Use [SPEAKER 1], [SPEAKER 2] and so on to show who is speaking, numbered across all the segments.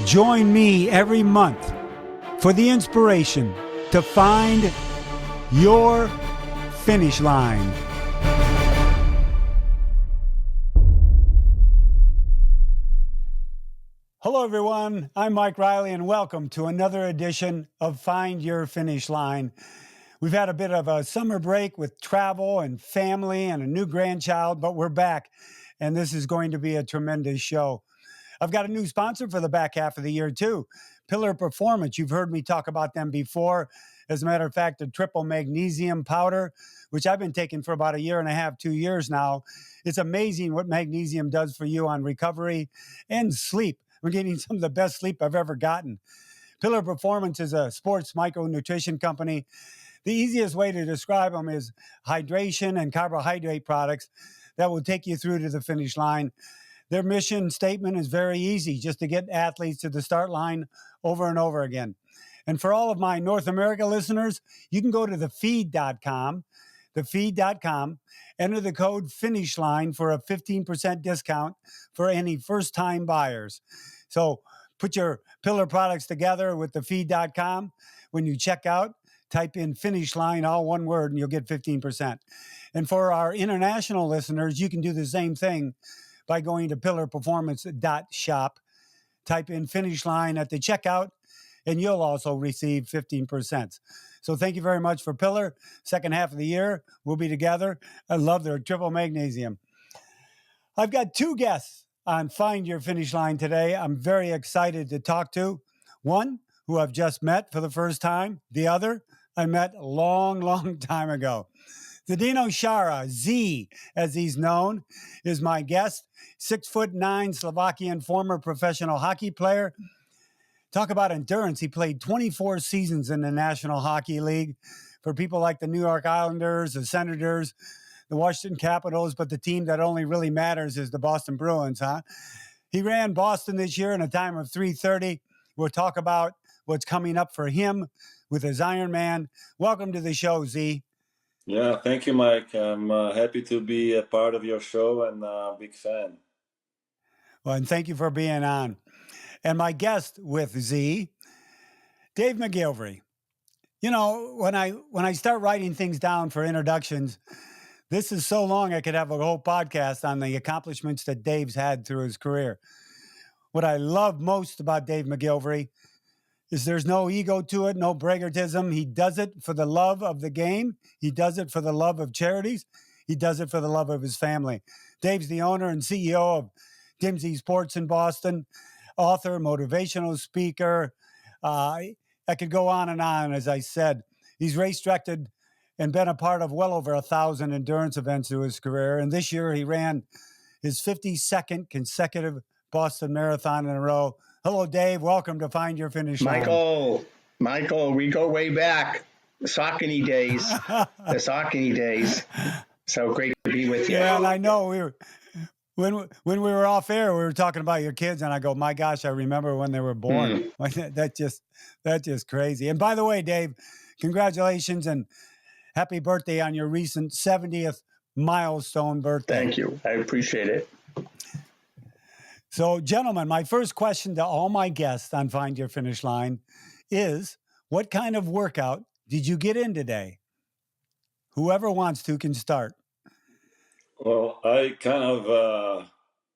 [SPEAKER 1] Join me every month for the inspiration to find your finish line. Hello, everyone. I'm Mike Riley, and welcome to another edition of Find Your Finish Line. We've had a bit of a summer break with travel and family and a new grandchild, but we're back, and this is going to be a tremendous show. I've got a new sponsor for the back half of the year, too. Pillar Performance. You've heard me talk about them before. As a matter of fact, the triple magnesium powder, which I've been taking for about 1.5 years, 2 years now. It's amazing what magnesium does for you on recovery and sleep. I'm getting some of the best sleep I've ever gotten. Pillar Performance is a sports micronutrition company. The easiest way to describe them is hydration and carbohydrate products that will take you through to the finish line. Their mission statement is very easy, just to get athletes to the start line over and over again. And for all of my North America listeners, you can go to thefeed.com, enter the code FINISHLINE for a 15% discount for any first-time buyers. So put your Pillar products together with thefeed.com. When you check out, type in Finish Line, all one word, and you'll get 15%. And for our international listeners, you can do the same thing by going to pillarperformance.shop. Type in Finish Line at the checkout, and you'll also receive 15%. So thank you very much for Pillar. Second half of the year, we'll be together. I love their triple magnesium. I've got two guests on Find Your Finish Line today I'm very excited to talk to. One, who I've just met for the first time. The other, I met a long time ago. Zdeno Chára, Z, as he's known, is my guest. 6'9" Slovakian former professional hockey player. Talk about endurance. He played 24 seasons in the National Hockey League for people like the New York Islanders, the Senators, the Washington Capitals, but the team that only really matters is the Boston Bruins, huh? He ran Boston this year in a time of 3:30. We'll talk about what's coming up for him with his Ironman. Welcome to the show, Z.
[SPEAKER 2] Yeah, thank you, Mike. I'm happy to be a part of your show and a big fan.
[SPEAKER 1] Well, and thank you for being on. And my guest with Z, Dave McGillivray. You know, when I start writing things down for introductions, this is so long I could have a whole podcast on the accomplishments that Dave's had through his career. What I love most about Dave McGillivray is there's no ego to it, no braggartism. He does it for the love of the game. He does it for the love of charities. He does it for the love of his family. Dave's the owner and CEO of Dimsey Sports in Boston, author, motivational speaker. I could go on and on, as I said. He's race-directed and been a part of well over 1,000 endurance events through his career. And this year he ran his 52nd consecutive Boston Marathon in a row. Hello, Dave. Welcome to Find Your Finish Line.
[SPEAKER 3] Michael, we go way back. The Saucony days. So great to be with you.
[SPEAKER 1] Yeah, and I know when we were off air, we were talking about your kids, and I go, my gosh, I remember when they were born. That's just crazy. And by the way, Dave, congratulations and happy birthday on your recent 70th milestone birthday.
[SPEAKER 3] Thank you. I appreciate it.
[SPEAKER 1] So, gentlemen, my first question to all my guests on Find Your Finish Line is, what kind of workout did you get in today? Whoever wants to can start.
[SPEAKER 2] Well, I kind of,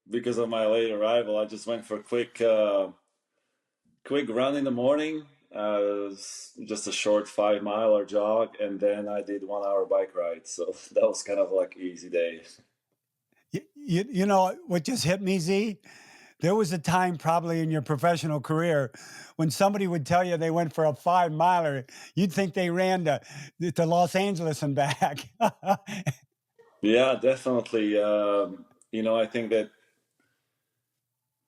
[SPEAKER 2] because of my late arrival, I just went for a quick run in the morning. It was just a short 5-mile jog, and then I did 1 hour bike ride. So that was kind of like easy day.
[SPEAKER 1] You know what just hit me, Z? There was a time probably in your professional career when somebody would tell you they went for a 5-miler, you'd think they ran to Los Angeles and back.
[SPEAKER 2] Yeah, definitely. I think that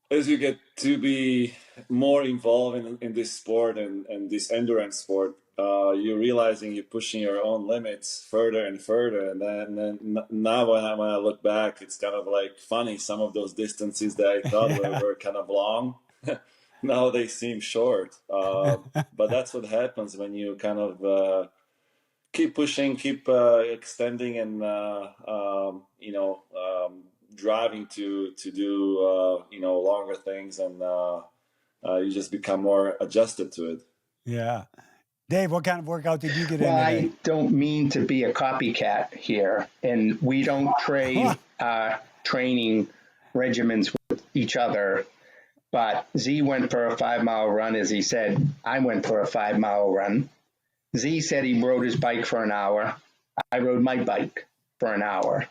[SPEAKER 2] as you get to be more involved in this sport and this endurance sport, you're realizing you're pushing your own limits further and further. And then now when I look back, it's kind of like funny. Some of those distances that I thought were kind of long, now they seem short. But that's what happens when you kind of keep pushing, keep extending, and driving to do longer things and you just become more adjusted to it.
[SPEAKER 1] Yeah. Dave, what kind of workout did you get in
[SPEAKER 3] Well,
[SPEAKER 1] today?
[SPEAKER 3] I don't mean to be a copycat here, and we don't trade training regimens with each other. But Z went for a 5 mile run, as he said. I went for a 5 mile run. Z said he rode his bike for an hour. I rode my bike for an hour.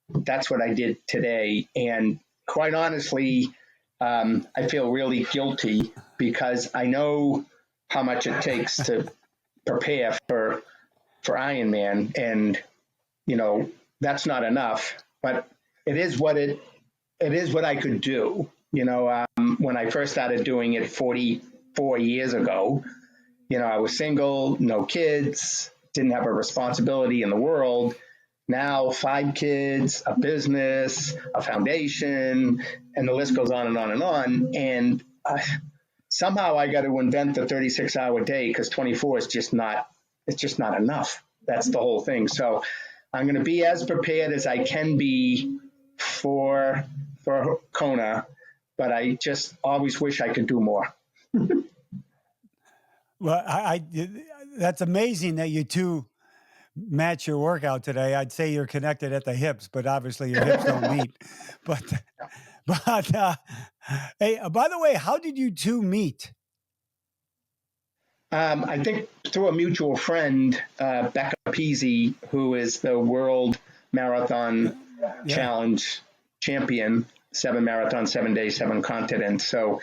[SPEAKER 3] That's what I did today. And quite honestly, I feel really guilty because I know how much it takes to prepare for Ironman, and that's not enough. But it is what I could do. When I first started doing it 44 years ago, I was single, no kids, didn't have a responsibility in the world. Now, 5 kids, a business, a foundation, and the list goes on and on and on. And somehow I got to invent the 36-hour day because 24 is just not enough. That's the whole thing. So I'm going to be as prepared as I can be for Kona, but I just always wish I could do more.
[SPEAKER 1] Well, that's amazing that you two match your workout today. I'd say you're connected at the hips, but obviously your hips don't meet. But hey, by the way, how did you two meet?
[SPEAKER 3] I think through a mutual friend, Becca Peasy, who is the World Marathon Challenge champion, 7 marathons, 7 days, 7 continents. So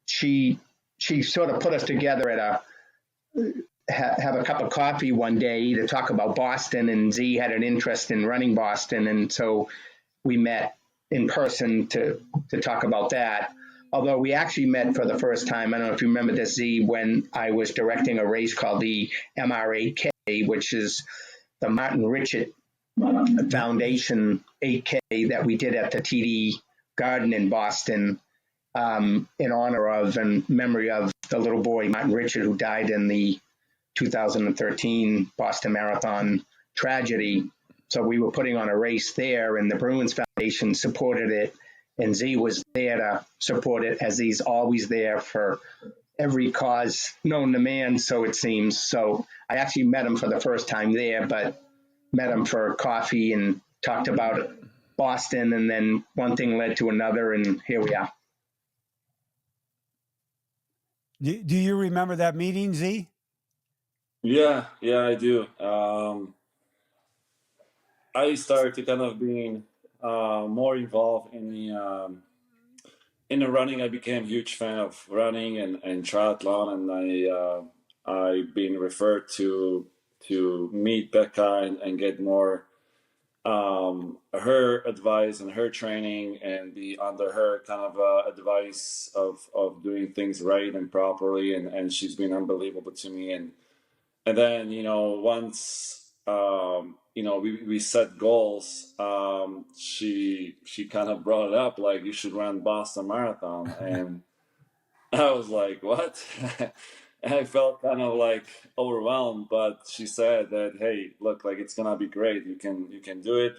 [SPEAKER 3] she sort of put us together at have a cup of coffee one day to talk about Boston, and Z had an interest in running Boston, and so we met in person to talk about that. Although we actually met for the first time, I don't know if you remember this, Z, when I was directing a race called the MR8K, which is the Martin Richard Foundation 8K that we did at the TD Garden in Boston, in honor of and memory of the little boy, Martin Richard, who died in the 2013 Boston Marathon tragedy. So we were putting on a race there, and the Bruins Foundation supported it, and Z was there to support it, as he's always there for every cause known to man, so it seems. So I actually met him for the first time there, but met him for coffee and talked about Boston, and then one thing led to another, and here we are.
[SPEAKER 1] Do you remember that meeting, Z?
[SPEAKER 2] Yeah, I do. I started to kind of being more involved in the running. I became a huge fan of running and triathlon, and I've been referred to meet Becca and get more her advice and her training and be under her kind of advice of doing things right and properly, and she's been unbelievable to me. And then, once, we set goals, she kind of brought it up, like, you should run Boston Marathon. And I was like, what? And I felt kind of like overwhelmed, but she said that, hey, look, like, it's going to be great. You can do it.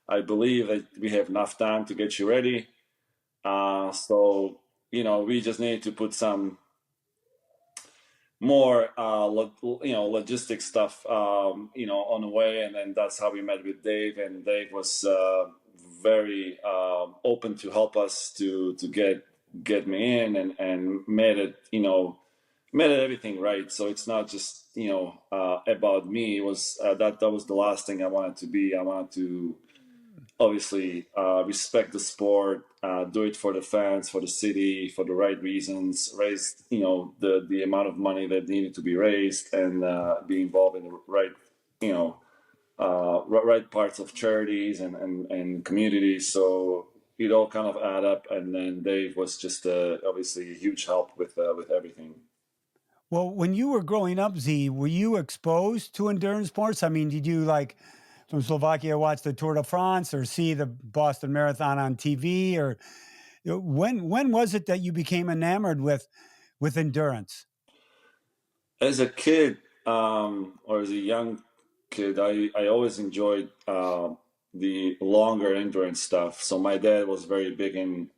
[SPEAKER 2] I believe that we have enough time to get you ready. So, we just need to put some more logistic stuff on the way, and then that's how we met with Dave, and Dave was very open to help us to get me in, and made it everything right. So it's not just about me. It was that was the last thing I wanted to be. I wanted to obviously respect the sport, do it for the fans, for the city, for the right reasons, raise the amount of money that needed to be raised, and be involved in the right right parts of charities and communities. So it all kind of add up, and then Dave was just obviously a huge help with everything.
[SPEAKER 1] Well, when you were growing up, Z, were you exposed to endurance sports? I mean, did you, like, from Slovakia, watch the Tour de France or see the Boston Marathon on TV? Or when was it that you became enamored with endurance?
[SPEAKER 2] As a kid, or as a young kid, I always enjoyed the longer endurance stuff. So my dad was very big in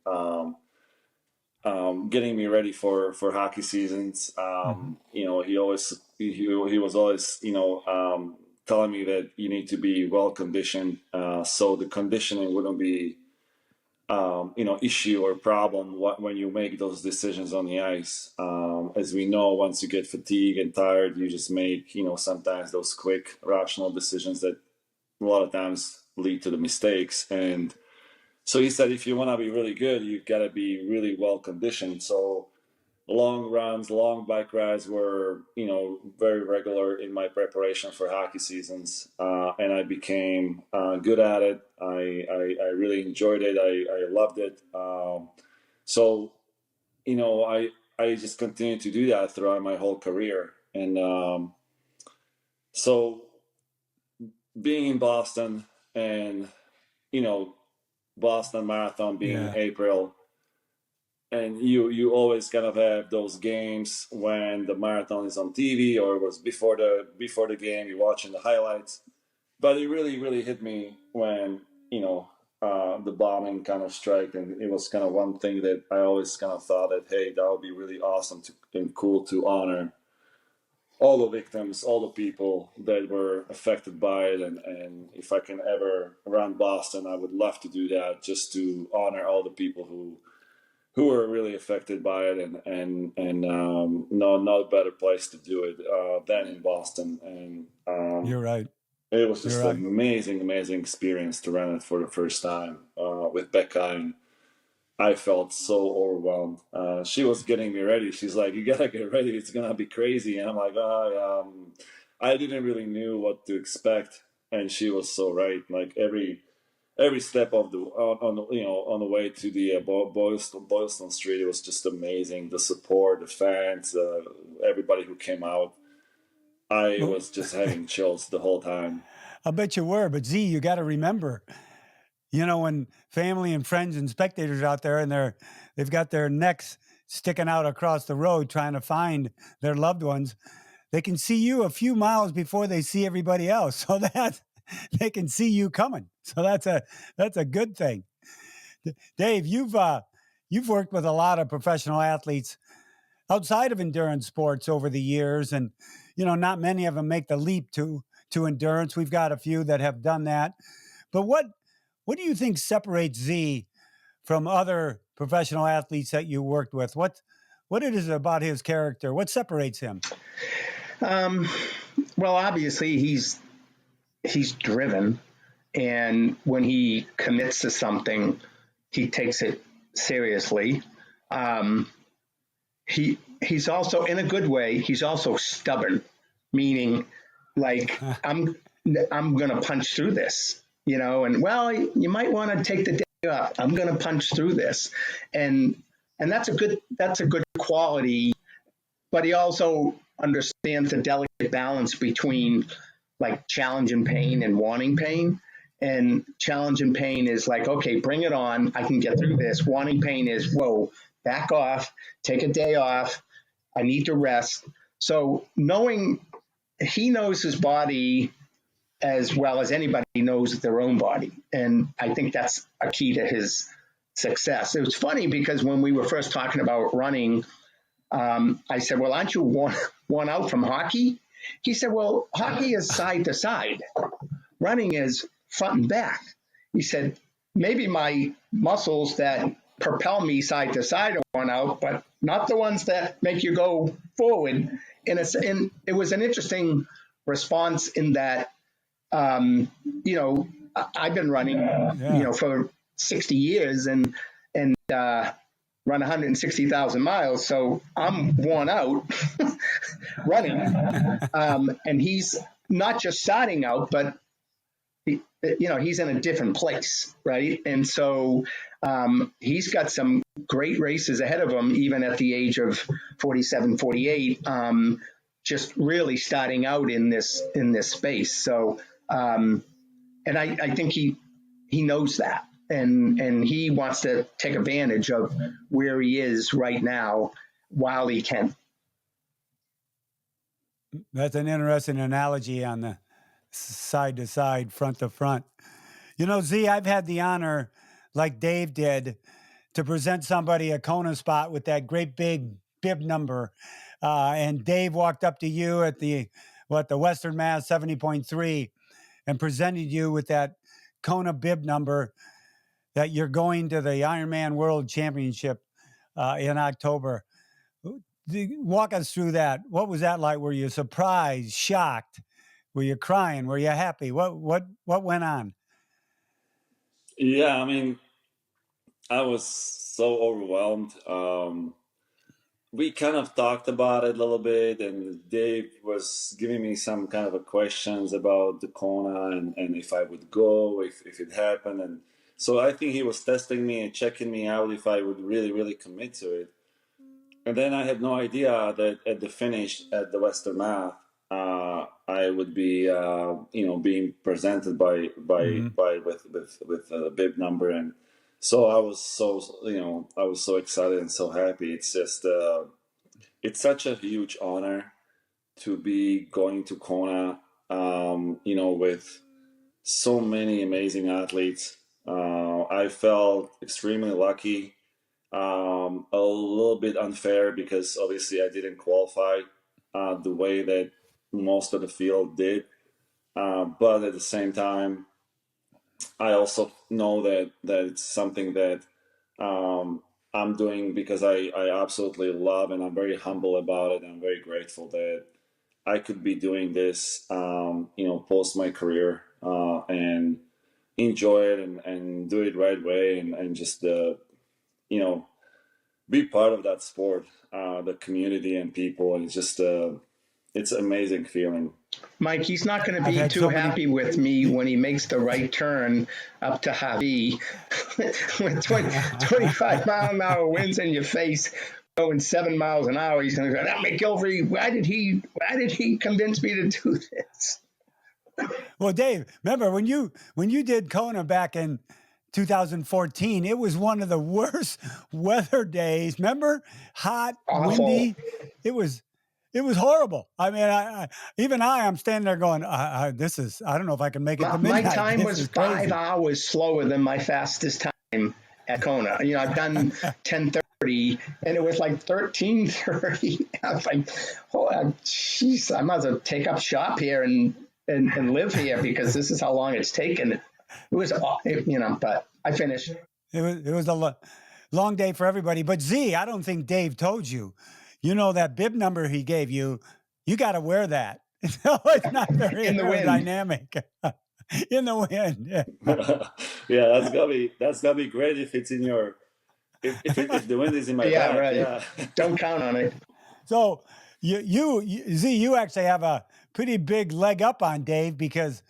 [SPEAKER 2] getting me ready for hockey seasons. You know, he was always, you know, telling me that you need to be well conditioned, so the conditioning wouldn't be, you know, issue or problem when you make those decisions on the ice. As we know, once you get fatigued and tired, you just make, you know, sometimes those quick rational decisions that a lot of times lead to the mistakes. And so he said, if you want to be really good, you've got to be really well conditioned. So long runs, long bike rides were, you know, very regular in my preparation for hockey seasons, and I became good at it. I really enjoyed it. I loved it. So, you know, I just continued to do that throughout my whole career, and so being in Boston, and you know, Boston Marathon being in April. And you always kind of have those games when the marathon is on TV, or it was before the game, you're watching the highlights. But it really hit me when, you know, the bombing kind of struck, and it was kind of one thing that I always kind of thought that, hey, that would be really awesome and cool to honor all the victims, all the people that were affected by it, and if I can ever run Boston, I would love to do that, just to honor all the people who were really affected by it, and no, not a better place to do it than in Boston. And
[SPEAKER 1] you're right.
[SPEAKER 2] It was just an amazing experience to run it for the first time with Becca, and I felt so overwhelmed. She was getting me ready. She's like, "You gotta get ready. It's gonna be crazy." And I'm like, I didn't really knew what to expect, and she was so right. Like every step of the on the, you know, on the way to the Boylston Street, it was just amazing. The support, the fans, everybody who came out. I was just having chills the whole time.
[SPEAKER 1] I bet you were, but Z, you got to remember, you know, when family and friends and spectators out there, and they've got their necks sticking out across the road trying to find their loved ones, they can see you a few miles before they see everybody else, so that they can see you coming. So that's a good thing. Dave, you've worked with a lot of professional athletes outside of endurance sports over the years, and you know, not many of them make the leap to endurance. We've got a few that have done that. But what do you think separates Z from other professional athletes that you worked with? What it is about his character? What separates him?
[SPEAKER 3] Well, obviously he's driven, and when he commits to something, he takes it seriously. He's also, in a good way, he's also stubborn, meaning like I'm going to punch through this, you know, and well, you might want to take the day off. I'm going to punch through this. And that's a good quality, but he also understands the delicate balance between like challenge and pain and wanting pain. And challenge and pain is like, okay, bring it on. I can get through this. Wanting pain is, whoa, back off, take a day off. I need to rest. So he knows his body as well as anybody knows their own body. And I think that's a key to his success. It was funny because when we were first talking about running, I said, well, aren't you worn out from hockey? He said, well, hockey is side to side. Running is front and back. He said, maybe my muscles that propel me side to side are worn out, but not the ones that make you go forward. And it was an interesting response in that, you know, I've been running, you know, for 60 years and run 160,000 miles. So I'm worn out running. And he's not just starting out, but you know, he's in a different place, right? And so he's got some great races ahead of him, even at the age of 47, 48, just really starting out in this space. So, and I think he knows that, and he wants to take advantage of where he is right now while he can.
[SPEAKER 1] That's an interesting analogy on the side to side, front to front. You know, Z, I've had the honor, like Dave did, to present somebody a Kona spot with that great big bib number. And Dave walked up to you at the Western Mass 70.3 and presented you with that Kona bib number that you're going to the Ironman World Championship in October. Walk us through that. What was that like? Were you surprised, shocked? Were you crying? Were you happy? What went on?
[SPEAKER 2] Yeah, I mean, I was so overwhelmed. We kind of talked about it a little bit, and Dave was giving me some kind of a questions about the Kona and if I would go, if it happened. And so I think he was testing me and checking me out if I would really, really commit to it. And then I had no idea that at the finish at the Western Mass, I would be, being presented with a bib number, and so I was so excited and so happy. It's just, it's such a huge honor to be going to Kona, with so many amazing athletes. I felt extremely lucky. A little bit unfair because obviously I didn't qualify the way that most of the field did. But at the same time, I also know that it's something that I'm doing because I absolutely love, and I'm very humble about it. I'm very grateful that I could be doing this, post my career, and enjoy it and do it right way, and just, be part of that sport, the community and people. And it's just, it's an amazing feeling.
[SPEAKER 3] Mike, he's not going to be too happy with me when he makes the right turn up to Hawaii with 25 mile an hour winds in your face, going 7 miles an hour. He's going to go, "That McGillivray, why did he convince me to do this?"
[SPEAKER 1] Well, Dave, remember when you did Kona back in 2014, it was one of the worst weather days. Remember? Hot,
[SPEAKER 3] Awful.
[SPEAKER 1] windy. It was horrible. I mean, I'm standing there going, this is, I don't know if I can make it to midnight.
[SPEAKER 3] My time was 5 hours slower than my fastest time at Kona. I've done 10:30, and it was like 13:30. I was like, oh, geez, I might as well take up shop here and live here because this is how long it's taken. It was, but I finished.
[SPEAKER 1] It was a long day for everybody. But Z, I don't think Dave told you. That bib number he gave you, you got to wear that. No, it's not very aerodynamic. In the wind.
[SPEAKER 2] Yeah, that's gotta be great if it's in your if the wind is in my back.
[SPEAKER 3] Right.
[SPEAKER 2] Yeah.
[SPEAKER 3] Don't count on it.
[SPEAKER 1] So you actually have a pretty big leg up on Dave because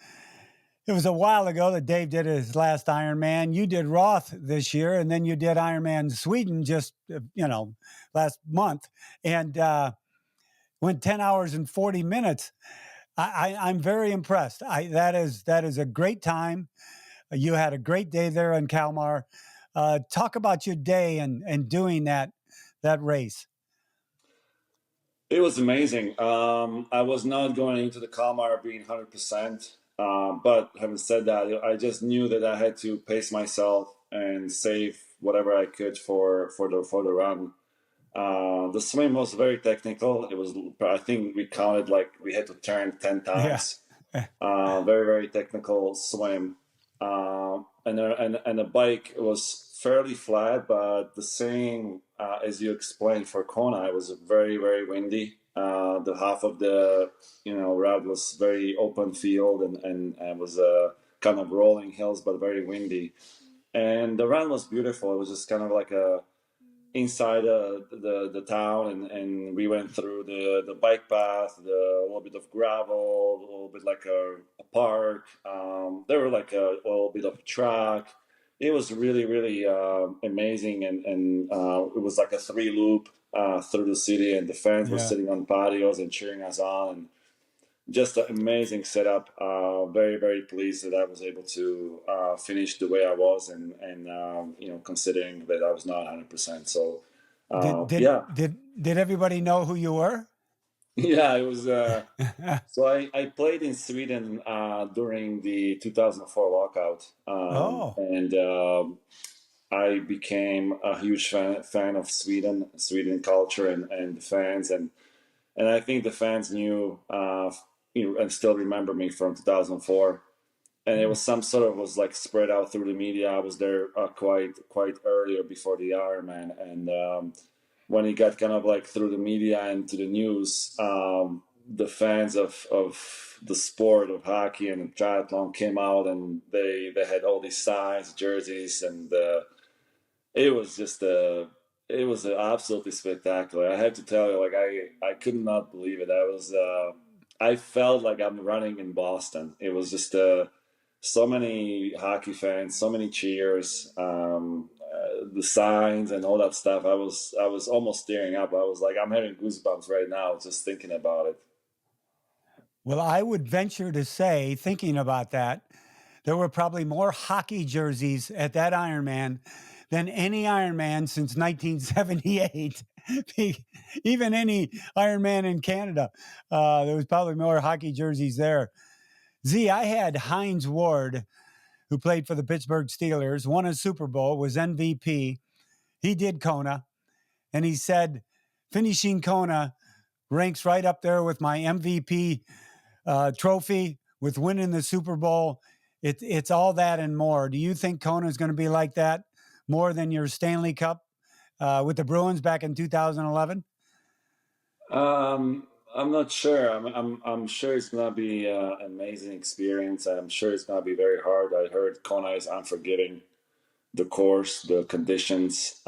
[SPEAKER 1] it was a while ago that Dave did his last Ironman. You did Roth this year, and then you did Ironman Sweden just, last month, and went 10 hours and 40 minutes. I'm very impressed. That is a great time. You had a great day there in Kalmar. Talk about your day and doing that race.
[SPEAKER 2] It was amazing. I was not going into the Kalmar being 100%. But having said that, I just knew that I had to pace myself and save whatever I could for the run. The swim was very technical. It was, I think we counted like we had to turn 10 times. Yeah. Very, very technical swim. And the bike was fairly flat, but the same as you explained for Kona, it was very, very windy. The half of the route was very open field and it was kind of rolling hills, but very windy. And the run was beautiful. It was just kind of like inside the town, and we went through the bike path, a little bit of gravel, a little bit like a park. There were like a little bit of track. It was really, really amazing, and it was like a 3-loop through the city, and the fans were sitting on patios and cheering us on, and just an amazing setup. Very, very pleased that I was able to finish the way I was, and considering that I was not 100%. So
[SPEAKER 1] did everybody know who you were?
[SPEAKER 2] Yeah, it was. So I played in Sweden during the 2004 lockout, and I became a huge fan of Sweden culture and the fans, and I think the fans knew, and still remember me from 2004. And it was some sort of was like spread out through the media. I was there quite earlier before the Ironman, and when it got kind of like through the media and to the news, the fans of the sport of hockey and triathlon came out, and they had all these signs, jerseys, and it was just it was absolutely spectacular. I have to tell you, like I could not believe it. I felt like I'm running in Boston. It was just so many hockey fans, so many cheers, the signs and all that stuff. I was almost tearing up. I was like, I'm having goosebumps right now just thinking about it.
[SPEAKER 1] Well, I would venture to say, thinking about that, there were probably more hockey jerseys at that Ironman than any Ironman since 1978. Even any Ironman in Canada, there was probably more hockey jerseys there. Z, I had Hines Ward, who played for the Pittsburgh Steelers, won a Super Bowl, was MVP. He did Kona, and he said, finishing Kona ranks right up there with my MVP trophy, with winning the Super Bowl. It's all that and more. Do you think Kona is going to be like that more than your Stanley Cup with the Bruins back in 2011?
[SPEAKER 2] I'm not sure. I'm sure it's gonna be an amazing experience. I'm sure it's gonna be very hard. I heard Kona is unforgiving. The course, the conditions.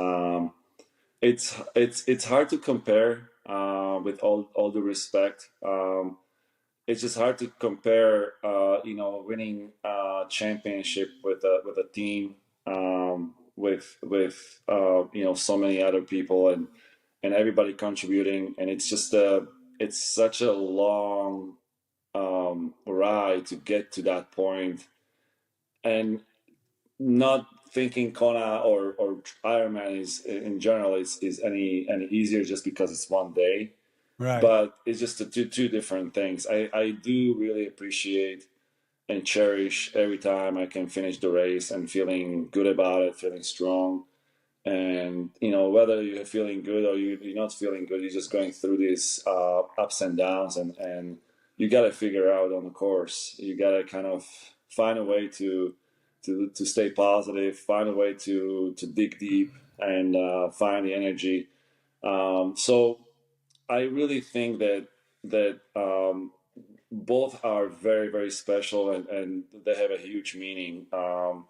[SPEAKER 2] It's hard to compare. With all due respect, it's just hard to compare. Winning a championship with a team, with so many other people and everybody contributing, and it's just it's such a long ride to get to that point, and not thinking Kona or Ironman is in general is any easier just because it's one day.
[SPEAKER 1] Right.
[SPEAKER 2] But it's just two different things. I do really appreciate and cherish every time I can finish the race and feeling good about it, feeling strong. And whether you're feeling good or you're not feeling good, you're just going through these ups and downs, and you got to figure out on the course. You got to kind of find a way to stay positive, find a way to dig deep and find the energy. So I really think that both are very, very special, and they have a huge meaning. I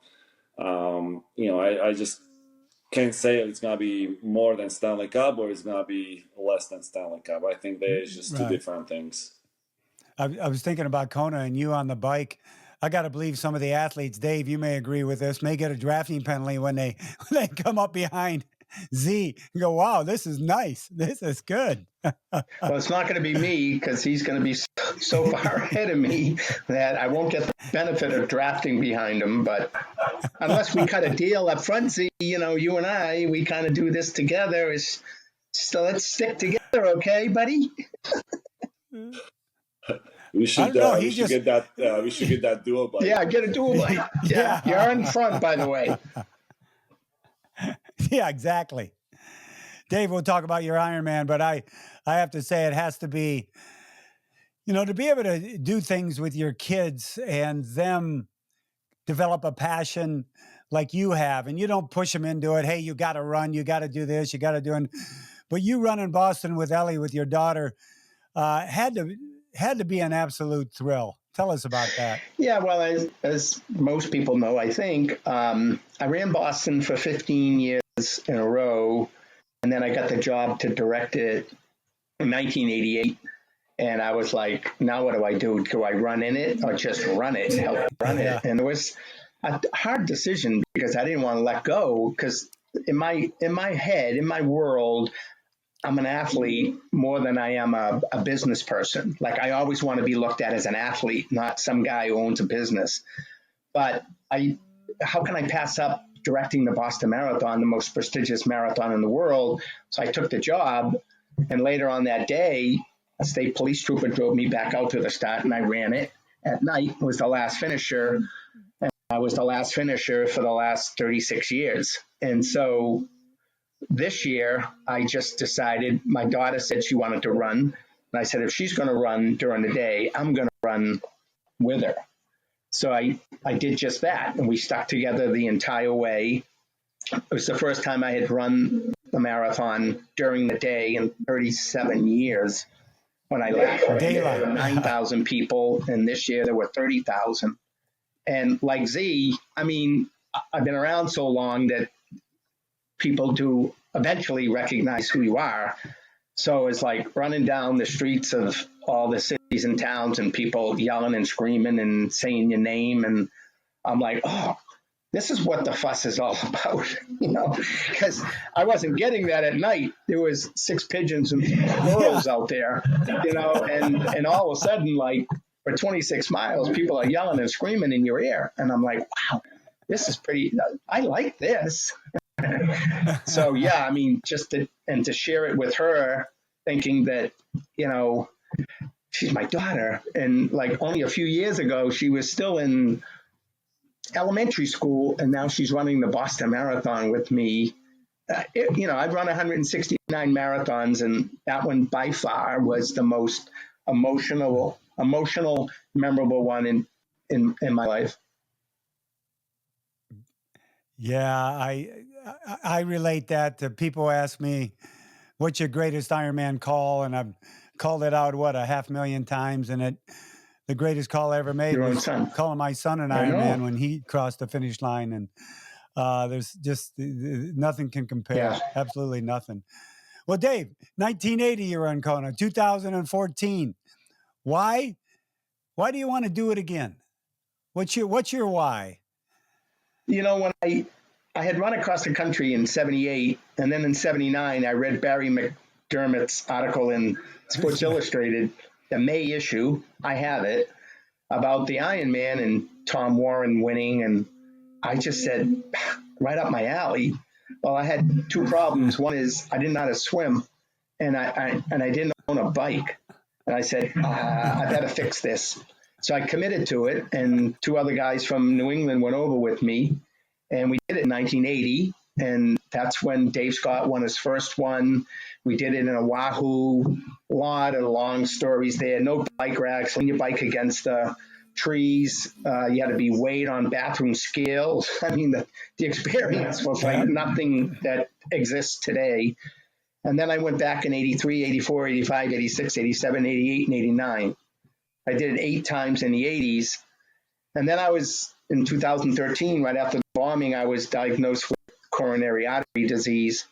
[SPEAKER 2] just can't say it's going to be more than Stanley Cup or it's going to be less than Stanley Cup. I think there's just two different things.
[SPEAKER 1] I was thinking about Kona and you on the bike. I got to believe some of the athletes, Dave, you may agree with this, may get a drafting penalty when they come up behind Z and go, wow, this is nice. This is good.
[SPEAKER 3] Well, it's not going to be me because he's going to be so far ahead of me that I won't get the benefit of drafting behind him. But unless we cut a deal up front, Z, you and I, we kind of do this together. So let's stick together, okay, buddy?
[SPEAKER 2] We should get that dual bike.
[SPEAKER 3] Yeah, get a dual bike. Yeah, you're in front, by the way.
[SPEAKER 1] Yeah, exactly. Dave, we'll talk about your Ironman, but I have to say it has to be, to be able to do things with your kids and them develop a passion like you have, and you don't push them into it. Hey, you got to run, you got to do this, you got to do it. But you run in Boston with Ellie, with your daughter, had to be an absolute thrill. Tell us about that.
[SPEAKER 3] Yeah, well, as most people know, I think, I ran Boston for 15 years in a row, and then I got the job to direct it in 1988. And I was like, now what do I do? Do I run in it or just run it, help run it? And it was a hard decision because I didn't want to let go, because in my head, in my world, I'm an athlete more than I am a business person. Like, I always want to be looked at as an athlete, not some guy who owns a business. But how can I pass up directing the Boston Marathon, the most prestigious marathon in the world? So I took the job, and later on that day, a state police trooper drove me back out to the start, and I ran it at night. It was the last finisher. And I was the last finisher for the last 36 years. And so this year, I just decided, my daughter said she wanted to run. And I said, if she's going to run during the day, I'm going to run with her. So I did just that. And we stuck together the entire way. It was the first time I had run the marathon during the day in 37 years. When I last ran, there were 9,000 people. And this year there were 30,000. And like Z, I mean, I've been around so long that people do eventually recognize who you are. So it's like running down the streets of all the cities and towns and people yelling and screaming and saying your name. And I'm like, oh, this is what the fuss is all about, because I wasn't getting that at night. There was 6 pigeons and squirrels out there, and all of a sudden, like for 26 miles, people are yelling and screaming in your ear. And I'm like, wow, this is I like this. So, yeah, I mean, to share it with her, thinking that, she's my daughter. And like only a few years ago, she was still in elementary school, and now she's running the Boston Marathon with me. I've run 169 marathons, and that one by far was the most emotional, memorable one in my life.
[SPEAKER 1] Yeah, I relate that to people ask me, what's your greatest Ironman call? And I've called it out, 500,000 times. And the greatest call I ever made was calling my son an Ironman when he crossed the finish line. And there's just nothing can compare. Yeah. Absolutely nothing. Well, Dave, 1980 you were in Kona, 2014. Why do you want to do it again? What's your why?
[SPEAKER 3] When I had run across the country in 78, and then in 79, I read Barry McDermott's article in Sports Illustrated, the May issue, I have it, about the Ironman and Tom Warren winning. And I just said, right up my alley. Well, I had 2 problems. One is I didn't know how to swim, and I didn't own a bike. And I said, I better fix this. So I committed to it, and 2 other guys from New England went over with me, and we did it in 1980, and that's when Dave Scott won his first one. We did it in Oahu. A lot of long stories there. No bike racks. Lean your bike against the trees. You had to be weighed on bathroom scales. I mean, the experience was like nothing that exists today. And then I went back in 83, 84, 85, 86, 87, 88, and 89. I did it 8 times in the 80s. And then I was, in 2013, right after the bombing, I was diagnosed with coronary artery disease.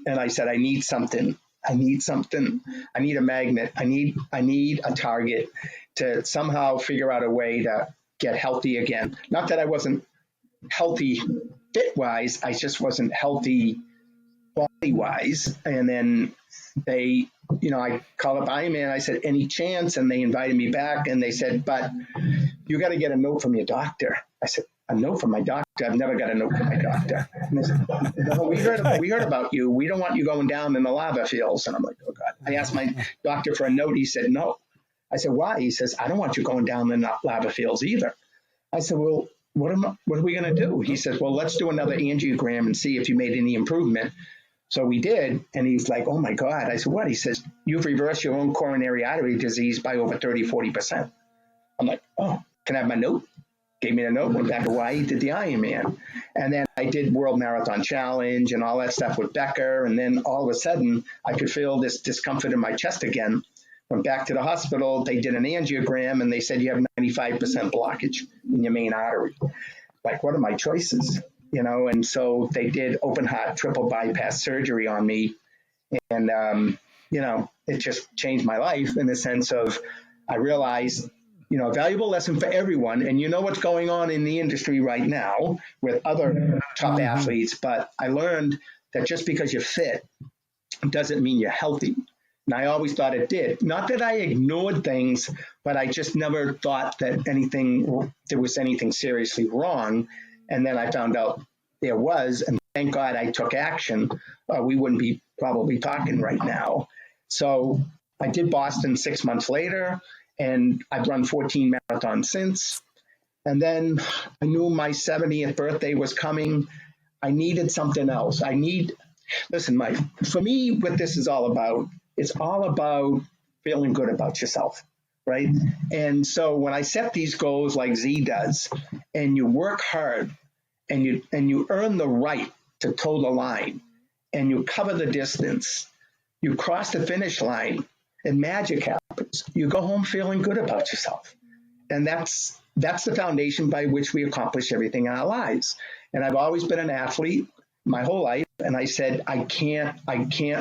[SPEAKER 3] And I said, I need something. I need a magnet. I need a target to somehow figure out a way to get healthy again. Not that I wasn't healthy fit-wise, I just wasn't healthy body-wise. And then they, I called up Ironman. I said, any chance? And they invited me back, and they said, but you got to get a note from your doctor. I said, a note from my doctor? I've never got a note from my doctor. And they said, no, we heard about you. We don't want you going down in the lava fields. And I'm like, oh God. I asked my doctor for a note. He said, no. I said, why? He says, I don't want you going down in the lava fields either. I said, well, what are we going to do? He says, well, let's do another angiogram and see if you made any improvement. So we did, and he's like, oh my God. I said, what? He says, you've reversed your own coronary artery disease by over 30-40%. I'm like, oh, can I have my note? Gave me the note, went back to Hawaii, did the Ironman. And then I did World Marathon Challenge and all that stuff with Becker. And then all of a sudden, I could feel this discomfort in my chest again. Went back to the hospital. They did an angiogram, and they said, you have 95% blockage in your main artery. Like, what are my choices? And so they did open heart triple bypass surgery on me. And, it just changed my life in the sense of I realized, a valuable lesson for everyone. And what's going on in the industry right now with other top athletes. But I learned that just because you're fit doesn't mean you're healthy. And I always thought it did. Not that I ignored things, but I just never thought that there was anything seriously wrong. And then I found out there was, and thank God I took action. We wouldn't be probably talking right now. So I did Boston 6 months later, and I've run 14 marathons since. And then I knew my 70th birthday was coming. I needed something else. Listen, Mike, for me, what this is all about, it's all about feeling good about yourself, right? And so when I set these goals like Z does, and you work hard and you earn the right to toe the line and you cover the distance, you cross the finish line and magic happens. You go home feeling good about yourself. And that's the foundation by which we accomplish everything in our lives. And I've always been an athlete my whole life, and I said I can't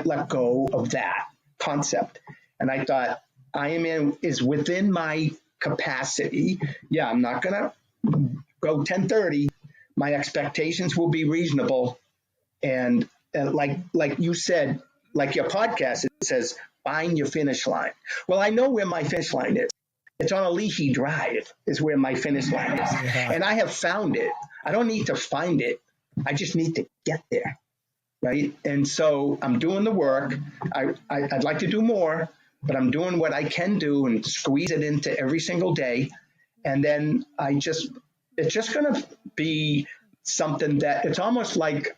[SPEAKER 3] let go of that concept. And I thought Ironman is within my capacity. Yeah, I'm not gonna go 10:30. My expectations will be reasonable, and like you said, like your podcast, it says find your finish line. Well, I know where my finish line is. It's on a Leahy Drive is where my finish line is.
[SPEAKER 1] Yeah.
[SPEAKER 3] And I have found it. I don't need to find it. I just need to get there. Right. And so I'm doing the work. I'd like to do more, but I'm doing what I can do and squeeze it into every single day. And then it's just going to be something that it's almost like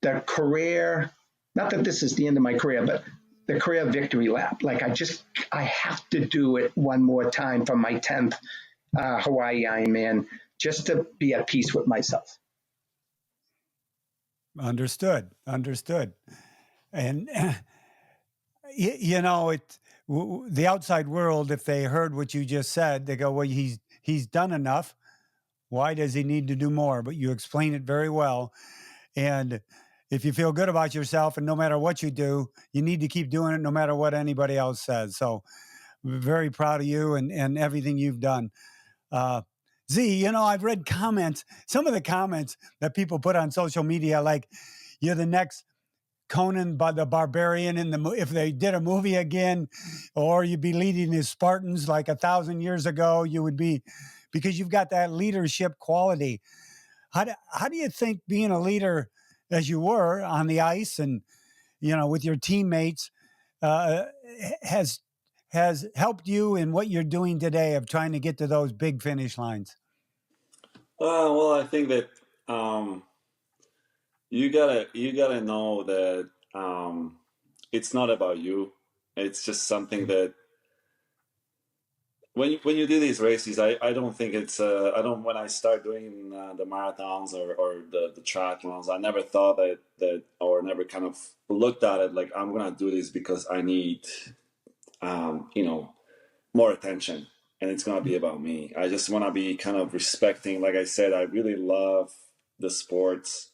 [SPEAKER 3] the career, not that this is the end of my career, but the career victory lap. Like I have to do it one more time for my 10th Hawaii Ironman just to be at peace with myself.
[SPEAKER 1] Understood. And you know, the outside world, if they heard what you just said, they go, well, he's done enough. Why does he need to do more? But you explain it very well. And if you feel good about yourself, and no matter what you do, you need to keep doing it no matter what anybody else says. So very proud of you and everything you've done. Z, you know, I've read comments, some of the comments that people put on social media, like you're the next Conan the Barbarian if they did a movie again, or you'd be leading the Spartans like 1,000 years ago, you would be, because you've got that leadership quality. How do you think being a leader as you were on the ice and, you know, with your teammates has helped you in what you're doing today of trying to get to those big finish lines?
[SPEAKER 2] Well, I think that you gotta know that it's not about you. It's just something that when you do these races, I don't think it's I don't when I start doing the marathons or the triathlons, I never thought that or never kind of looked at it like I'm gonna do this because I need more attention and it's gonna be about me. I just want to be kind of respecting. Like I said, I really love the sports.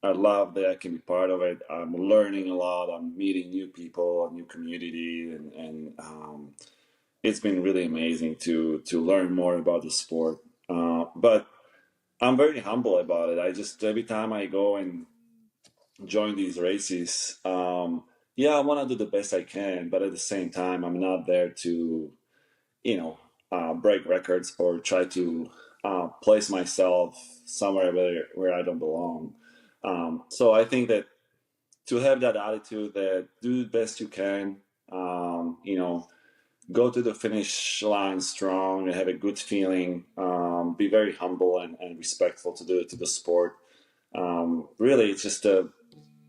[SPEAKER 2] I love that I can be part of it. I'm learning a lot. I'm meeting new people, a new community, and it's been really amazing to learn more about the sport. But I'm very humble about it. I just every time I go and join these races, yeah, I want to do the best I can, but at the same time, I'm not there to, break records or try to place myself somewhere where I don't belong. So I think that to have that attitude that do the best you can, go to the finish line strong and have a good feeling, be very humble and respectful to the sport. Really, it's just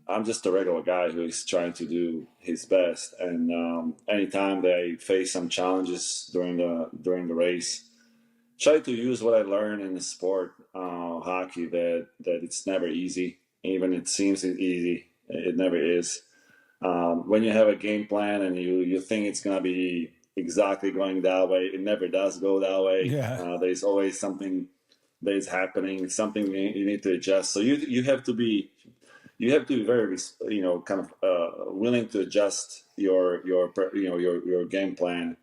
[SPEAKER 2] I'm just a regular guy who is trying to do his best. And anytime that I face some challenges during the race, try to use what I learned in the sport, hockey, that it's never easy. Even it seems easy, it never is. When you have a game plan and you think it's going to be exactly going that way, it never does go that way.
[SPEAKER 1] Yeah.
[SPEAKER 2] There's always something that is happening, something you need to adjust. So you have to be very kind of willing to adjust your game plan,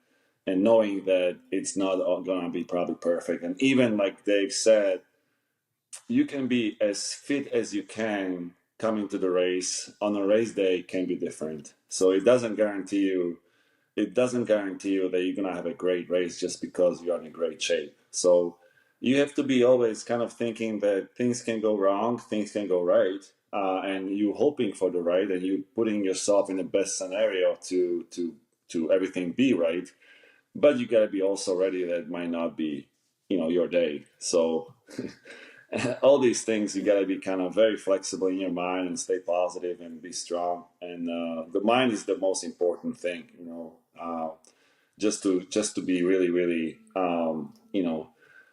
[SPEAKER 2] and knowing that it's not going to be probably perfect. And even like Dave said, you can be as fit as you can coming to the race. On a race day can be different. So it doesn't guarantee you that you're going to have a great race just because you're in a great shape. So you have to be always kind of thinking that things can go wrong, things can go right, and you hoping for the right, and you putting yourself in the best scenario to everything be right. But you got to be also ready that it might not be your day. So all these things, you got to be kind of very flexible in your mind and stay positive and be strong. And the mind is the most important thing, just to be really, really,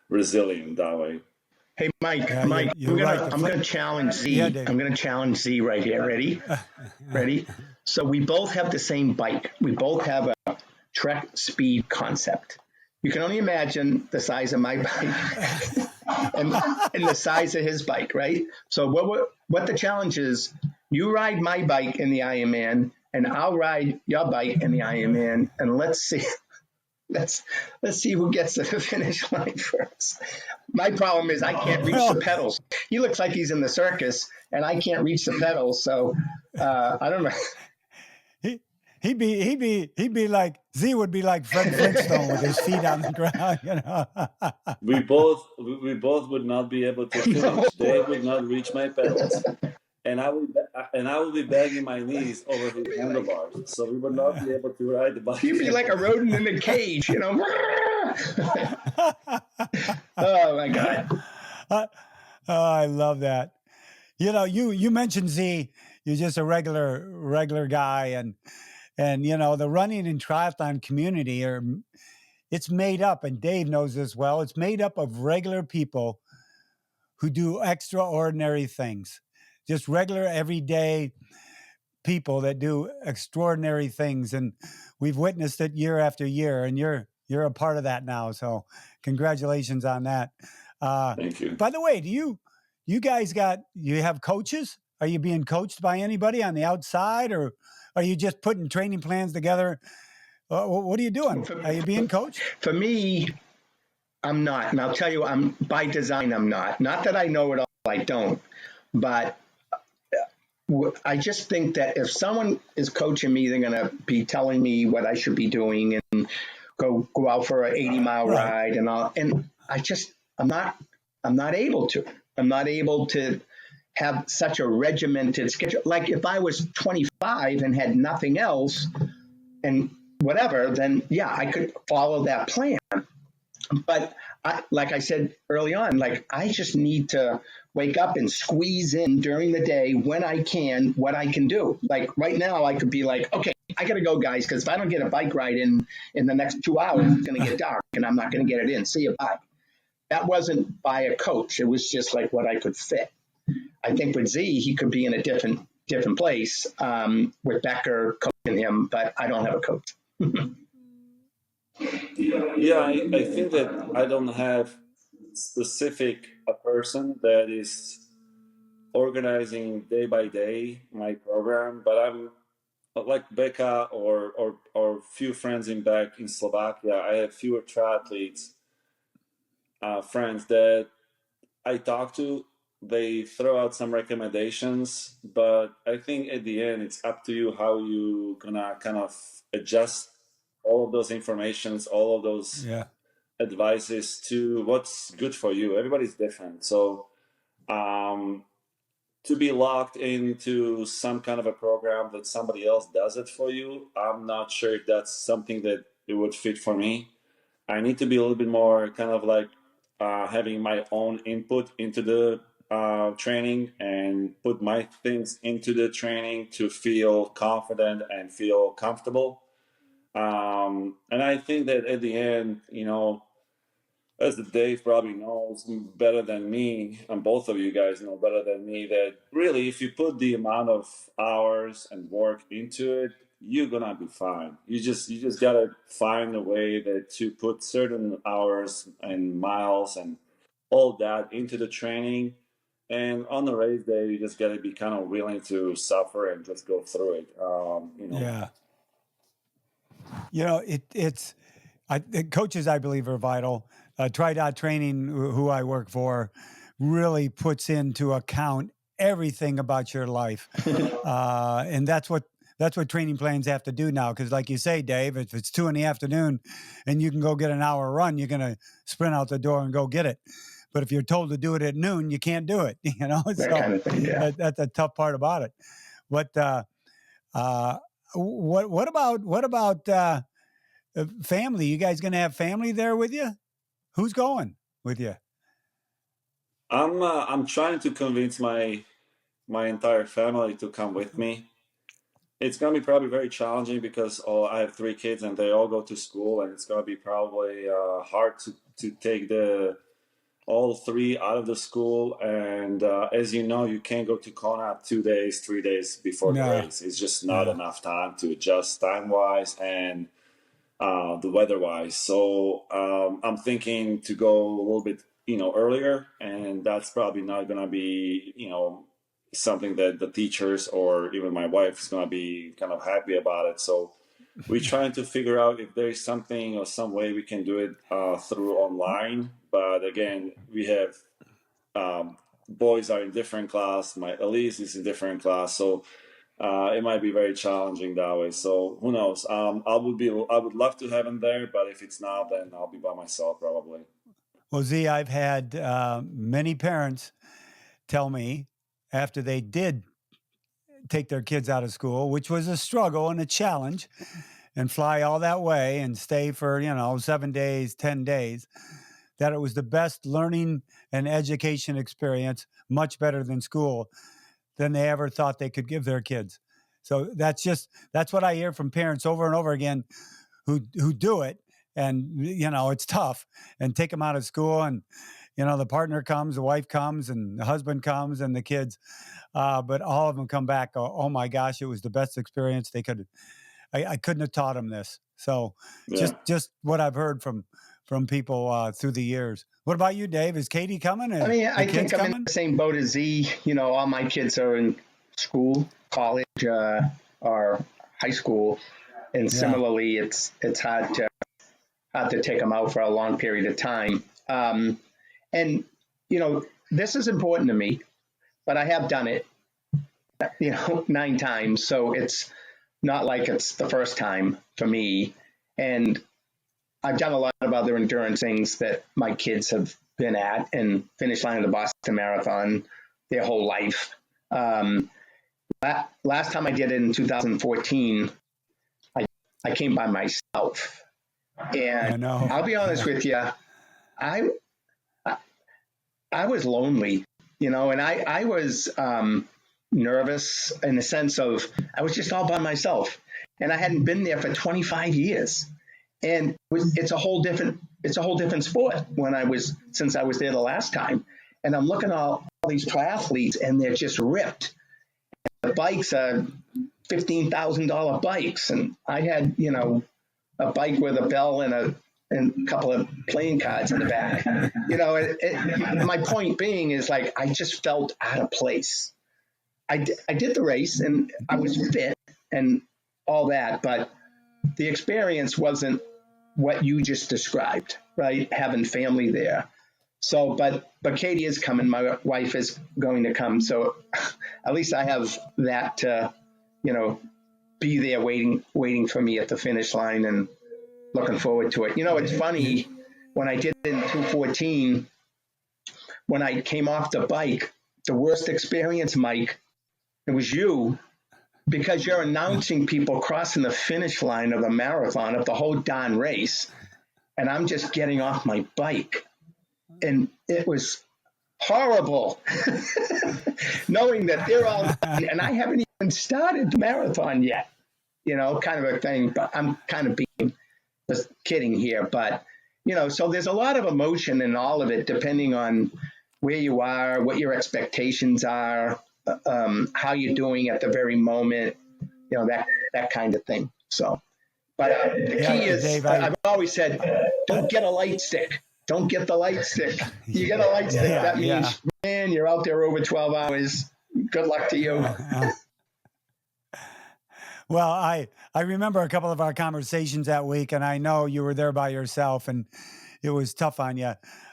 [SPEAKER 2] resilient that way.
[SPEAKER 3] Hey, Mike,
[SPEAKER 1] Yeah,
[SPEAKER 3] Mike,
[SPEAKER 1] you're right.
[SPEAKER 3] I'm gonna challenge Z.
[SPEAKER 1] Yeah, Dave.
[SPEAKER 3] I'm gonna challenge Z right here. Ready? Ready? So we both have the same bike. We both have a Trek Speed Concept. You can only imagine the size of my bike and the size of his bike, right? So what the challenge is, you ride my bike in the Ironman, and I'll ride your bike in the Ironman, and let's see who gets to the finish line first. My problem is I can't reach the pedals. He looks like he's in the circus, and I can't reach the pedals. So I don't know.
[SPEAKER 1] He'd be like Z would be like Fred Flintstone with his feet on the ground.
[SPEAKER 2] We both would not be able to finish. No. Dave would not reach my pedals, and I would be banging my knees over his handlebars, so we would not be able to ride the bike.
[SPEAKER 3] You'd be like a rodent in a cage, Oh my God!
[SPEAKER 1] Oh, I love that. You mentioned Z. You're just a regular guy, and the running and triathlon community it's made up, and Dave knows this well. It's made up of regular people who do extraordinary things, just regular everyday people that do extraordinary things, and we've witnessed it year after year. And you're a part of that now. So congratulations on that.
[SPEAKER 2] Thank you.
[SPEAKER 1] By the way, do you guys you have coaches? Are you being coached by anybody on the outside, or are you just putting training plans together? What are you doing? Are you being coached?
[SPEAKER 3] For me, I'm not. And I'll tell you, by design, I'm not. Not that I know it all, I don't. But I just think that if someone is coaching me, they're going to be telling me what I should be doing and go out for an 80-mile ride and all. And I'm not able to. I'm not able to have such a regimented schedule. Like if I was 25 and had nothing else and whatever, then yeah, I could follow that plan. But like I said early on, I just need to wake up and squeeze in during the day when I can, what I can do. Like right now, I could be like, okay, I got to go, guys, because if I don't get a bike ride in the next 2 hours, it's going to get dark and I'm not going to get it in. See you, bye. That wasn't by a coach. It was just like what I could fit. I think with Z, he could be in a different place with Becker coaching him, but I don't have a coach.
[SPEAKER 2] Yeah, I think that I don't have specific a person that is organizing day by day my program, but I'm like Becca or few friends back in Slovakia. I have fewer triathletes friends that I talk to. They throw out some recommendations, but I think at the end it's up to you how you gonna kind of adjust all of those informations, all of those advices to what's good for you. Everybody's different, so to be locked into some kind of a program that somebody else does it for you, I'm not sure if that's something that it would fit for me. I need to be a little bit more kind of like having my own input into the training and put my things into the training to feel confident and feel comfortable. And I think that at the end, as Dave probably knows better than me, and both of you guys know better than me, that really if you put the amount of hours and work into it, you're gonna be fine. You just gotta find a way that to put certain hours and miles and all that into the training. And on the race day, you just gotta be kind of willing to suffer and just go through it.
[SPEAKER 1] Yeah. Coaches, I believe, are vital. TriDot Training, who I work for, really puts into account everything about your life, and that's what training plans have to do now. Because, like you say, Dave, if it's 2 p.m. and you can go get an hour run, you're gonna sprint out the door and go get it. But if you're told to do it at noon, you can't do it.
[SPEAKER 3] That kind of thing, yeah.
[SPEAKER 1] That's a tough part about it. But what about family? You guys gonna have family there with you? Who's going? with you?
[SPEAKER 2] I'm trying to convince my entire family to come with me. It's gonna be probably very challenging because I have 3 kids and they all go to school, and it's gonna be probably hard to take all 3 out of the school. And as you know, you can't go to Kona 2 days, 3 days before the
[SPEAKER 1] No.
[SPEAKER 2] race. It's just not enough time to adjust time wise and the weather wise. So I'm thinking to go a little bit, earlier, and that's probably not gonna be, something that the teachers or even my wife is gonna be kind of happy about it. So we're trying to figure out if there's something or some way we can do it through online. But again, we have boys are in different class. My Elise is in different class, so it might be very challenging that way. So who knows? I would love to have him there, but if it's not, then I'll be by myself probably.
[SPEAKER 1] Well, Z, I've had many parents tell me after they did take their kids out of school, which was a struggle and a challenge, and fly all that way and stay for 7 days, 10 days, that it was the best learning and education experience, much better than school, than they ever thought they could give their kids. So that's what I hear from parents over and over again who do it. And, it's tough, and take them out of school, and, the partner comes, the wife comes, and the husband comes, and the kids, but all of them come back. Oh my gosh, it was the best experience they could. I couldn't have taught them this. So
[SPEAKER 2] Yeah.
[SPEAKER 1] just what I've heard from people through the years. What about you, Dave? Is Katie coming?
[SPEAKER 3] I mean, I think I'm in the same boat as Z. All my kids are in school, college, or high school, and similarly, it's hard to take them out for a long period of time. And this is important to me, but I have done it, 9 times, so it's not like it's the first time for me. And I've done a lot of other endurance things that my kids have been at, and finish line of the Boston Marathon their whole life. Last time I did it in 2014, I came by myself. And I'll be honest with you, I was lonely, and I was nervous in the sense of I was just all by myself, and I hadn't been there for 25 years. And it's a whole different sport since I was there the last time. And I'm looking at all these triathletes, and they're just ripped. The bikes are $15,000 bikes, and I had a bike with a bell and a couple of playing cards in the back. My point being is, like, I just felt out of place. I did the race, and I was fit and all that, but the experience wasn't what you just described, right? Having family there. So, but Katie is coming. My wife is going to come. So at least I have that to, be there waiting for me at the finish line, and looking forward to it. It's funny, when I did it in 2014, when I came off the bike, the worst experience, Mike, it was you, because you're announcing people crossing the finish line of the marathon, of the whole darn race, and I'm just getting off my bike. And it was horrible, knowing that they're all done, and I haven't even started the marathon yet, kind of a thing. But I'm kind of being just kidding here. But, so there's a lot of emotion in all of it, depending on where you are, what your expectations are, how you're doing at the very moment, that kind of thing. So, but the key is, Dave, I've always said, don't get a light stick. Don't get the light stick. You get a light stick, that means, man, you're out there over 12 hours. Good luck to you.
[SPEAKER 1] Well, I remember a couple of our conversations that week, and I know you were there by yourself, and it was tough on you.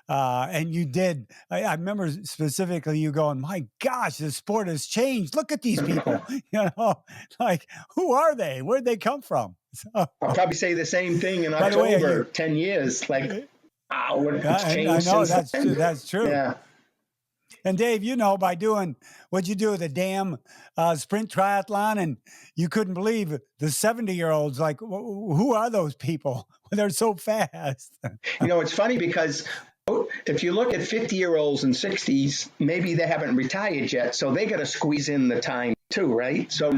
[SPEAKER 1] And you did. I remember specifically you going, my gosh, the sport has changed. Look at these people. Like, who are they? Where'd they come from? So,
[SPEAKER 3] I'll probably say the same thing in October, 10 years. Like, wow, it's changed.
[SPEAKER 1] I know, that's true.
[SPEAKER 3] Yeah.
[SPEAKER 1] And Dave, by doing what you do, the damn sprint triathlon, and you couldn't believe the 70-year-olds, like, who are those people? They're so fast.
[SPEAKER 3] It's funny because if you look at 50-year-olds and 60s, maybe they haven't retired yet, so they got to squeeze in the time too, right? So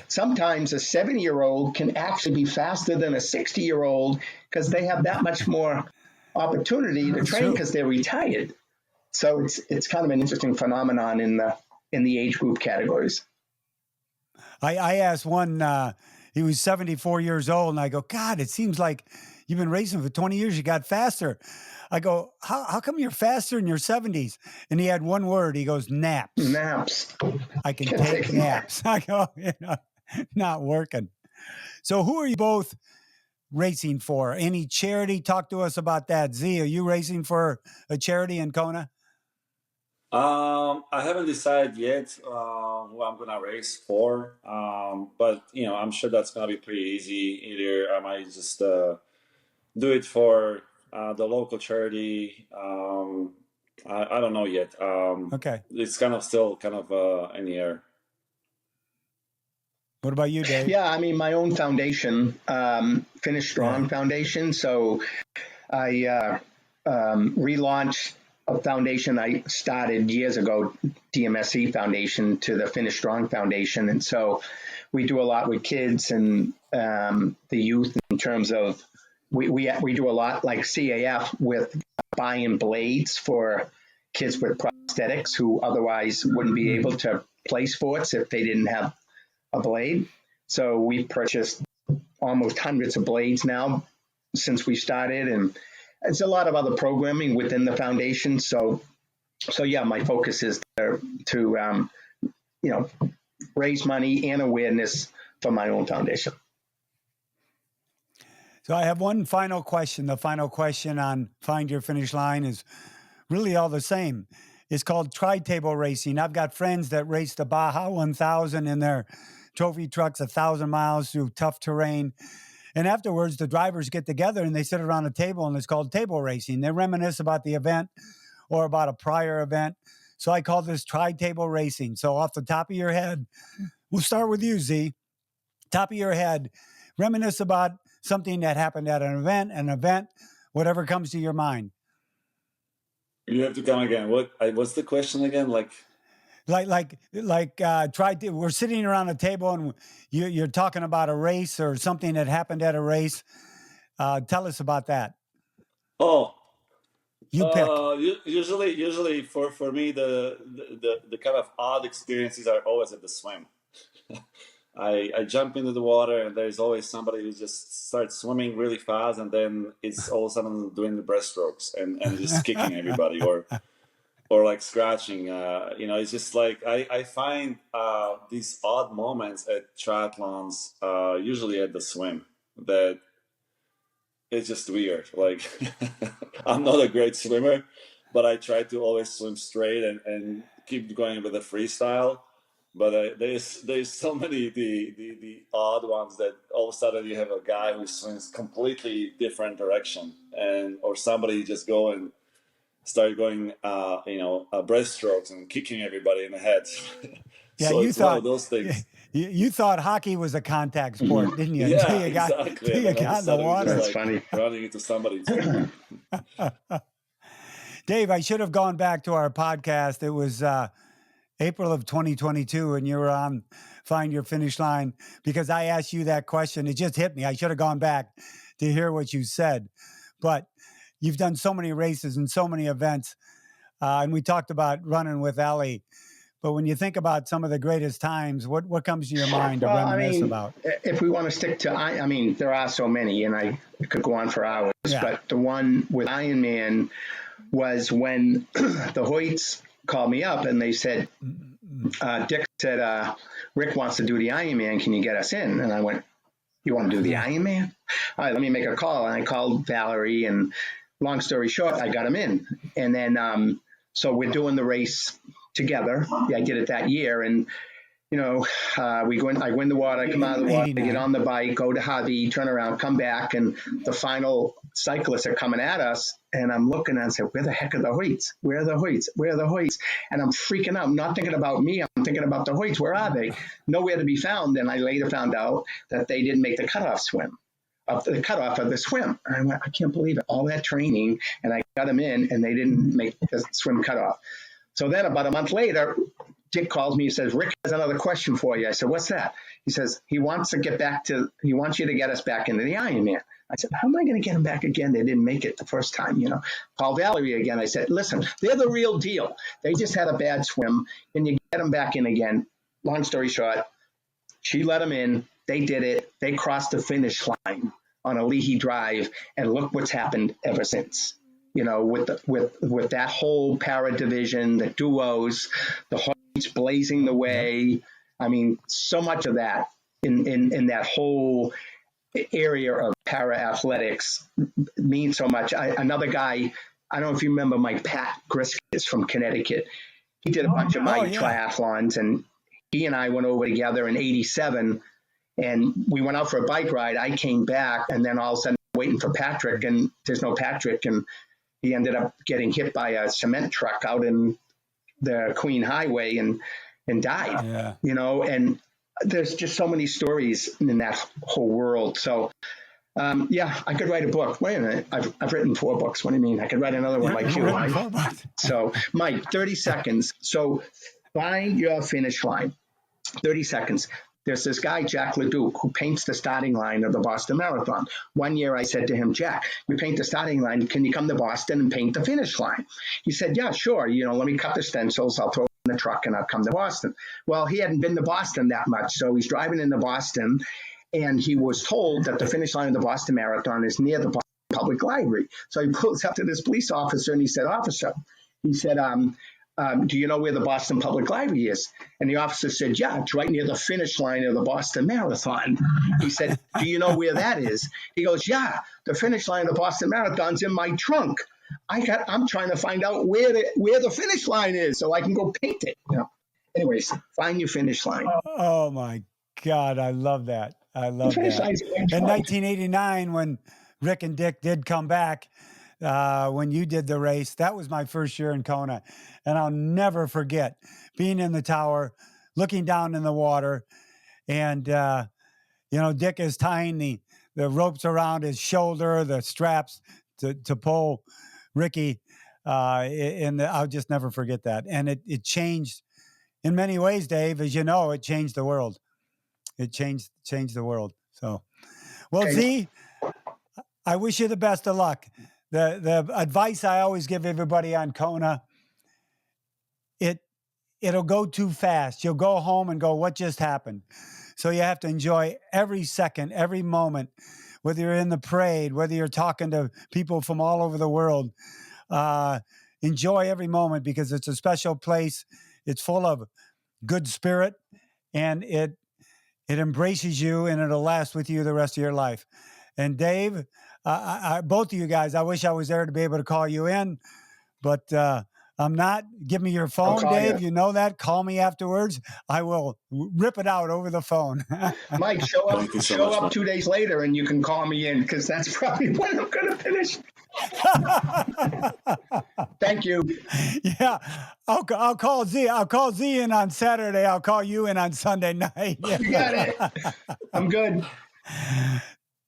[SPEAKER 3] sometimes a 70-year-old can actually be faster than a 60-year-old because they have that much more opportunity to train because they're retired. So it's kind of an interesting phenomenon in the age group categories.
[SPEAKER 1] I asked one, he was 74 years old, and I go, God, it seems like you've been racing for 20 years, you got faster. I go, how come you're faster in your 70s? And he had one word. He goes, naps.
[SPEAKER 3] Naps.
[SPEAKER 1] I can take naps. I go, not working. So who are you both racing for? Any charity? Talk to us about that. Z, are you racing for a charity in Kona?
[SPEAKER 2] I haven't decided yet who I'm gonna race for, but I'm sure that's gonna be pretty easy. Either I might just do it for the local charity. I don't know yet.
[SPEAKER 1] Okay.
[SPEAKER 2] It's still in the air.
[SPEAKER 1] What about you, Dave?
[SPEAKER 3] Yeah, I mean, my own foundation, Finish Strong Foundation. So I relaunched a foundation I started years ago, DMSE Foundation, to the Finish Strong Foundation. And so we do a lot with kids and the youth in terms of, we do a lot like CAF with buying blades for kids with prosthetics who otherwise wouldn't be able to play sports if they didn't have a blade. So we've purchased almost hundreds of blades now since we started, and it's a lot of other programming within the foundation. So yeah, my focus is there to raise money and awareness for my own foundation.
[SPEAKER 1] So I have one final question. The final question on Find Your Finish Line is really all the same. It's called tri-table racing. I've got friends that race the Baja 1000 in their trophy trucks, 1,000 miles through tough terrain. And afterwards, the drivers get together and they sit around a table, and it's called table racing. They reminisce about the event or about a prior event. So I call this tri-table racing. So off the top of your head, we'll start with you, Z. Top of your head, reminisce about something that happened at an event, whatever comes to your mind.
[SPEAKER 2] You have to come again. What's the question again?
[SPEAKER 1] We're sitting around a table and you're talking about a race or something that happened at a race. Tell us about that.
[SPEAKER 2] Oh,
[SPEAKER 1] you pick.
[SPEAKER 2] Usually for me, the kind of odd experiences are always at the swim. I jump into the water and there's always somebody who just starts swimming really fast, and then it's all of a sudden doing the breaststrokes and just kicking everybody or like scratching. It's just like I find these odd moments at triathlons, usually at the swim, that it's just weird. Like I'm not a great swimmer, but I try to always swim straight and keep going with the freestyle. But there's so many the odd ones that all of a sudden you have a guy who swims completely different direction, or somebody just start going breaststrokes and kicking everybody in the head.
[SPEAKER 1] Yeah,
[SPEAKER 2] so
[SPEAKER 1] you
[SPEAKER 2] it's
[SPEAKER 1] thought
[SPEAKER 2] one of those things.
[SPEAKER 1] You thought hockey was a contact sport, didn't you?
[SPEAKER 2] Yeah,
[SPEAKER 1] exactly.
[SPEAKER 2] Until
[SPEAKER 1] you got in the water.
[SPEAKER 3] That's funny.
[SPEAKER 2] Running into somebody.
[SPEAKER 1] Dave, I should have gone back to our podcast. It was April of 2022, and you were on Find Your Finish Line, because I asked you that question. It just hit me. I should have gone back to hear what you said. But you've done so many races and so many events, and we talked about running with Ellie. But when you think about some of the greatest times, what comes to your mind to reminisce about?
[SPEAKER 3] If we want to stick to, there are so many, and I could go on for hours. Yeah. But the one with Ironman was when the Hoyts called me up and they said, Dick said, Rick wants to do the Ironman. Can you get us in? And I went, you want to do the Ironman? All right, let me make a call. And I called Valerie, and long story short, I got him in. And then, so we're doing the race together. Yeah, I did it that year. And, I go in the water, I come out of the water, I get on the bike, go to Javi, turn around, come back. And the final cyclists are coming at us. And I'm looking and I said, where the heck are the Hoyts? Where are the Hoyts? Where are the Hoyts? And I'm freaking out. I'm not thinking about me. I'm thinking about the Hoyts. Where are they? Nowhere to be found. And I later found out that they didn't make the cutoff of the swim. And I went, I can't believe it. All that training. And I got him in, and they didn't make the swim cutoff. So then about a month later, Dick calls me. He says, Rick has another question for you. I said, what's that? He says, he wants you to get us back into the Ironman. I said, how am I going to get him back again? They didn't make it the first time, Call Valerie again. I said, listen, they're the real deal. They just had a bad swim. Can you get them back in again? Long story short, she let them in. They did it. They crossed the finish line on a Leahy Drive, and look what's happened ever since. With that whole para division, the duos, the Hoyts blazing the way. I mean, so much of that in that whole area of para athletics means so much. Another guy, I don't know if you remember Mike Pat Griskus from Connecticut. He did a bunch of my triathlons, and he and I went over together in '87, and we went out for a bike ride. I came back, and then all of a sudden waiting for Patrick, and there's no Patrick, and he ended up getting hit by a cement truck out in the Queen Highway and died. And there's just so many stories in that whole world. So, I could write a book. Wait a minute, I've written 4 books. What do you mean? I could write another one like you. So, Mike, 30 seconds. So, find your finish line. 30 seconds. There's this guy, Jack LeDuc, who paints the starting line of the Boston Marathon. One year I said to him, Jack, you paint the starting line. Can you come to Boston and paint the finish line? He said, yeah, sure. Let me cut the stencils. I'll throw it in the truck and I'll come to Boston. Well, he hadn't been to Boston that much. So he's driving into Boston, and he was told that the finish line of the Boston Marathon is near the Boston Public Library. So he pulls up to this police officer and he said, officer, do you know where the Boston Public Library is? And the officer said, yeah, it's right near the finish line of the Boston Marathon. He said, do you know where that is? He goes, yeah, the finish line of the Boston Marathon's in my trunk. I'm trying to find out where the finish line is so I can go paint it. Anyways, find your finish line.
[SPEAKER 1] Oh my God, I love that. In 1989, when Rick and Dick did come back, when you did the race, that was my first year in Kona, and I'll never forget being in the tower, looking down in the water, and Dick is tying the ropes around his shoulder, the straps to pull Ricky, and I'll just never forget that. And it changed in many ways, Dave, as you know. It changed the world. It changed the world. So, well,
[SPEAKER 3] Okay.
[SPEAKER 1] Z, I wish you the best of luck. The advice I always give everybody on Kona, it'll go too fast. You'll go home and go, what just happened? So you have to enjoy every second, every moment, whether you're in the parade, whether you're talking to people from all over the world. Enjoy every moment, because it's a special place. It's full of good spirit, and it embraces you, and it'll last with you the rest of your life. And Dave, both of you guys, I wish I was there to be able to call you in, but I'm not. Give me your phone, Dave. You know that. Call me afterwards. I will rip it out over the phone.
[SPEAKER 3] Mike, show up 2 days later and you can call me in, because that's probably when I'm going to finish. Thank you.
[SPEAKER 1] Yeah, I'll call Z. I'll call Z in on Saturday. I'll call you in on Sunday night.
[SPEAKER 3] You got it. I'm good.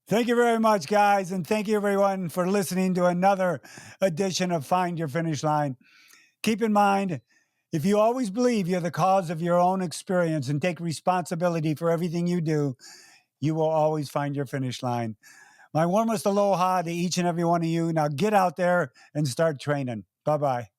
[SPEAKER 1] Thank you very much, guys. And thank you, everyone, for listening to another edition of Find Your Finish Line. Keep in mind, if you always believe you're the cause of your own experience and take responsibility for everything you do, you will always find your finish line. My warmest aloha to each and every one of you. Now get out there and start training. Bye-bye.